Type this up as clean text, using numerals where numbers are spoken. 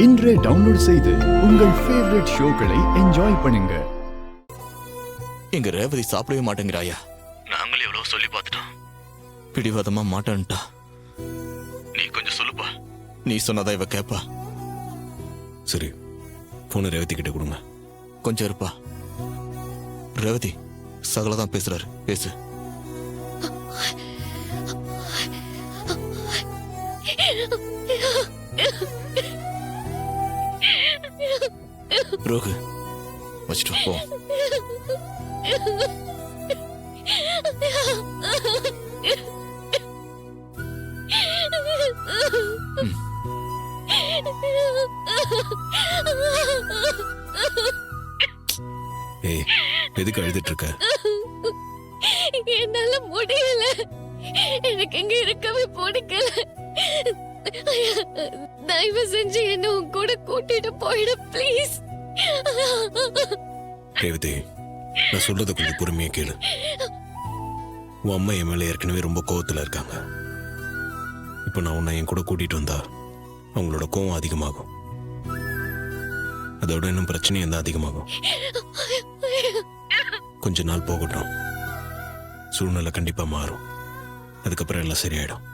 இன்றே டவுன்லோட் செய்து உங்கள் ஃபேவரட் ஷோக்களை என்ஜாய் பண்ணுங்க. எங்க ரேவதி சாப்பிடவே மாட்டேங்கிறாயா? நாங்களே எவ்வளவு சொல்லி பார்த்துட்டோம், பிடிவாதமா மாட்டான்ட்டா. நீ கொஞ்சம் சொல்லுப்பா, நீ சொன்னதா இவ கேப்பா. சரி, போன ரேவதி கிட்ட கொடுங்க. கொஞ்சம் இருப்பா. ரேவதி சகலதான் பேசுறாரு, பேசு. ரோகு வச்சுட்டு போ. ஏய், எதுக்கு அழுதுட்டு இருக்க? என்னால முடியல, எனக்கு இங்க இருக்கவே பிடிக்கல. தயவு செஞ்சு என்ன உன் கூட கூட்டிட்டு போயிடு ப்ளீஸ். ரேவதி, நான் சொல்றத கொஞ்சம் பொறுமையா கேளு. உன் அம்மா என் மேல ஏற்கனவே ரொம்ப கோவத்துல இருக்காங்க. இப்ப நான் உன்னை என் கூட கூட்டிட்டு வந்தா அவங்களோட கோவம் அதிகமாகும். அதோட இன்னும் பிரச்சனையும் தான் அதிகமாகும். கொஞ்ச நாள் போகட்டும், சூழ்நிலை கண்டிப்பா மாறும். அதுக்கப்புறம் எல்லாம் சரியாயிடும்.